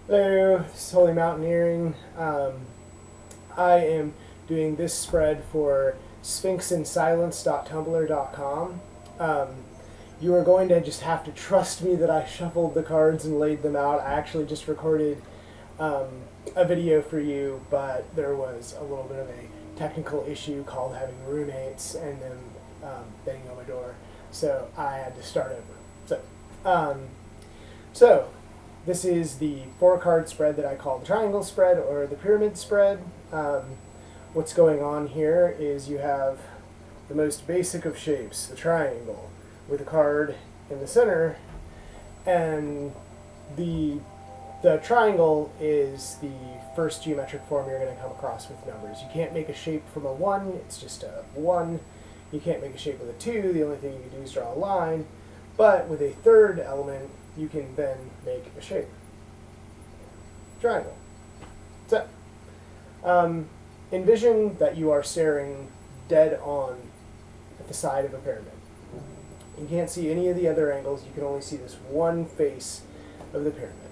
Hello, this is Holy Mountaineering. I am doing this spread for sphinxinsilence.tumblr.com. You are going to just have to trust me that I shuffled the cards and laid them out. I actually just recorded a video for you, but there was a little bit of a technical issue called having roommates and them banging on my door, so I had to start over. So this is the 4-card spread that I call the triangle spread or the pyramid spread. What's going on here is you have the most basic of shapes, the triangle, with a card in the center, and the triangle is the first geometric form you're going to come across with numbers. You can't make a shape from a 1, it's just a 1. You can't make a shape with a 2, the only thing you can do is draw a line. But with a third element, you can then make a shape. Triangle. So, envision that you are staring dead on at the side of a pyramid. You can't see any of the other angles, you can only see this one face of the pyramid.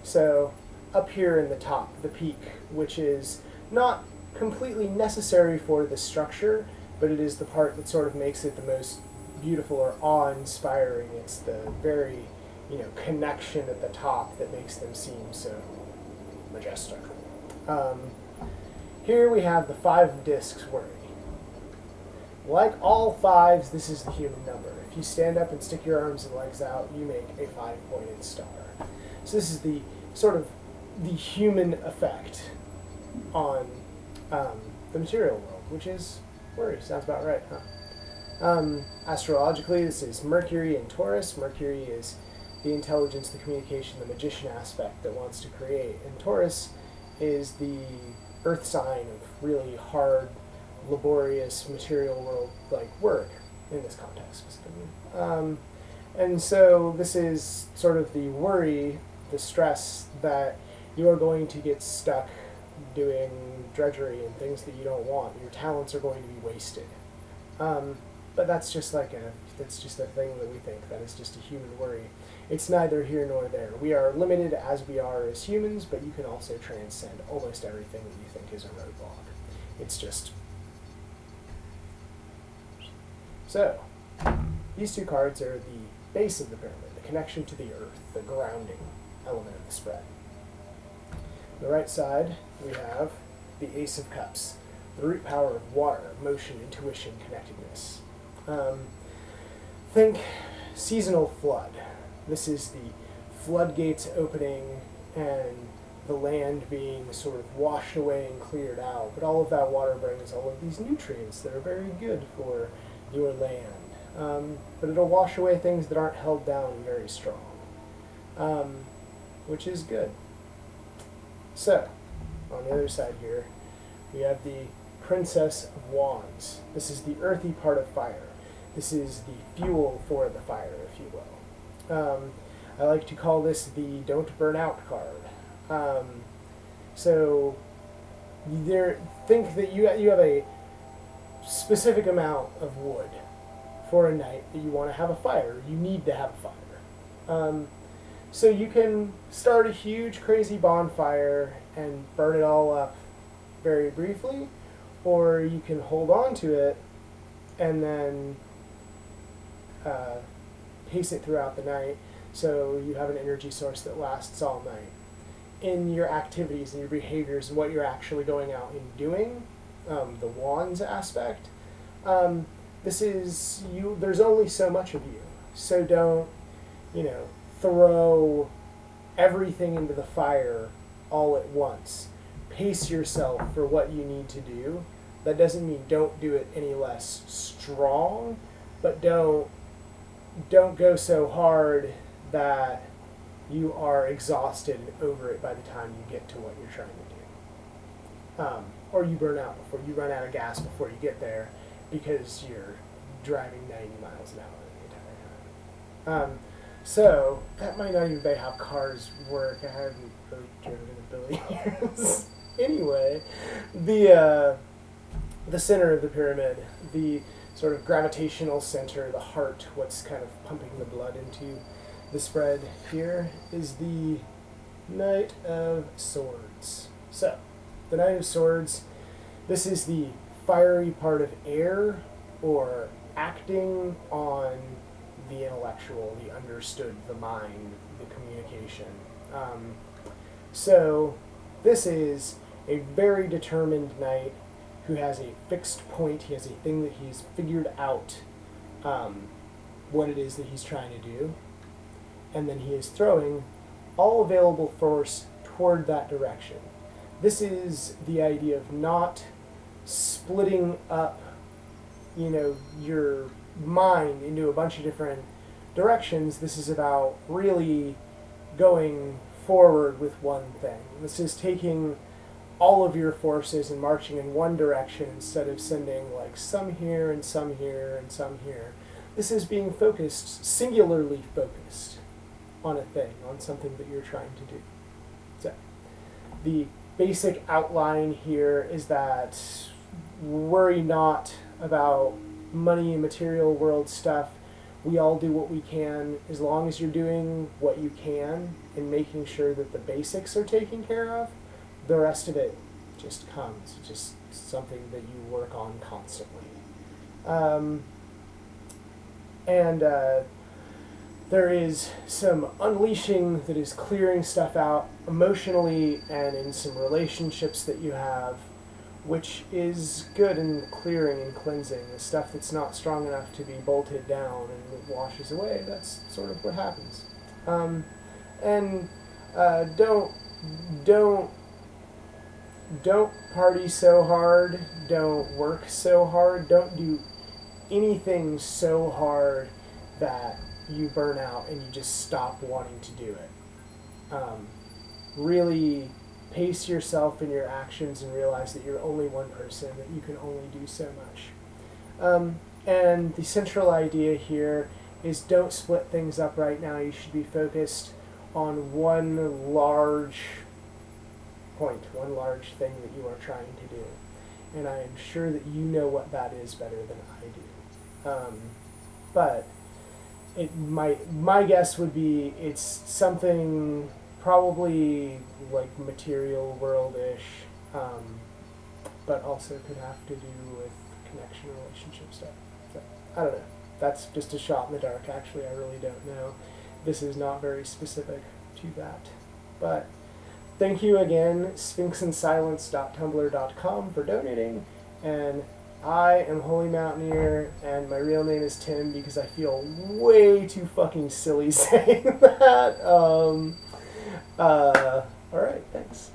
So, up here in the top, the peak, which is not completely necessary for the structure, but it is the part that sort of makes it the most beautiful or awe-inspiring. It's the very, connection at the top that makes them seem so majestic. Here we have the 5 discs worry. Like all 5s, this is the human number. If you stand up and stick your arms and legs out, you make a 5-pointed star. So this is the sort of the human effect on the material world, which is worry. Sounds about right, huh? Astrologically, this is Mercury in Taurus. Mercury is the intelligence, the communication, the magician aspect that wants to create. And Taurus is the earth sign of really hard, laborious, material world-like work in this context specifically. And so this is sort of the worry, the stress that you are going to get stuck doing drudgery and things that you don't want. Your talents are going to be wasted. But that's just a thing that we think. That is just a human worry. It's neither here nor there. We are limited as we are as humans, but you can also transcend almost everything that you think is a roadblock. It's just... So, these 2 cards are the base of the pyramid, the connection to the earth, the grounding element of the spread. On the right side, we have the Ace of Cups, the root power of water, motion, intuition, connectedness. Think seasonal flood. This is the floodgates opening and the land being sort of washed away and cleared out. But all of that water brings all of these nutrients that are very good for your land. But it'll wash away things that aren't held down very strong, which is good. So, on the other side here, we have the Princess of Wands. This is the earthy part of fire. This is the fuel for the fire, if you will. I like to call this the Don't Burn Out card. So, think that you have a specific amount of wood for a night that you want to have a fire. You need to have a fire. So you can start a huge, crazy bonfire and burn it all up very briefly, or you can hold on to it and then pace it throughout the night so you have an energy source that lasts all night. In your activities and your behaviors and what you're actually going out and doing, the wands aspect, this is you. There's only so much of you, so don't throw everything into the fire all at once. Pace yourself for what you need to do. That doesn't mean don't do it any less strong, but don't go so hard that you are exhausted and over it by the time you get to what you're trying to do. Or you burn out before you run out of gas before you get there because you're driving 90 miles an hour the entire time. So that might not even be how cars work. I haven't really driven in a billion years. Anyway, the center of the pyramid, the sort of gravitational center, the heart, what's kind of pumping the blood into the spread here, is the Knight of Swords. So, the Knight of Swords, this is the fiery part of air, or acting on the intellectual, the understood, the mind, the communication. So, this is a very determined knight who has a fixed point. He has a thing that he's figured out what it is that he's trying to do, and then he is throwing all available force toward that direction. This is the idea of not splitting up, your mind into a bunch of different directions. This is about really going forward with one thing. This is taking all of your forces and marching in one direction instead of sending like some here and some here and some here. This is being focused, singularly focused on a thing, on something that you're trying to do. So, the basic outline here is that worry not about money and material world stuff. We all do what we can. As long as you're doing what you can and making sure that the basics are taken care of, the rest of it just comes. It's just something that you work on constantly. There is some unleashing that is clearing stuff out emotionally and in some relationships that you have, which is good in clearing and cleansing. The stuff that's not strong enough to be bolted down and it washes away, that's sort of what happens. Don't party so hard, don't work so hard, don't do anything so hard that you burn out and you just stop wanting to do it. Really pace yourself in your actions and realize that you're only one person, that you can only do so much. And the central idea here is don't split things up right now. You should be focused on one large point, one large thing that you are trying to do. And I am sure that you know what that is better than I do. But my guess would be it's something probably like material world-ish, but also could have to do with connection, relationship stuff. So, I don't know. That's just a shot in the dark. Actually, I really don't know. This is not very specific to that. But thank you again, sphinxinsilence.tumblr.com, for donating. And I am Holy Mountaineer, and my real name is Tim because I feel way too fucking silly saying that. Alright, thanks.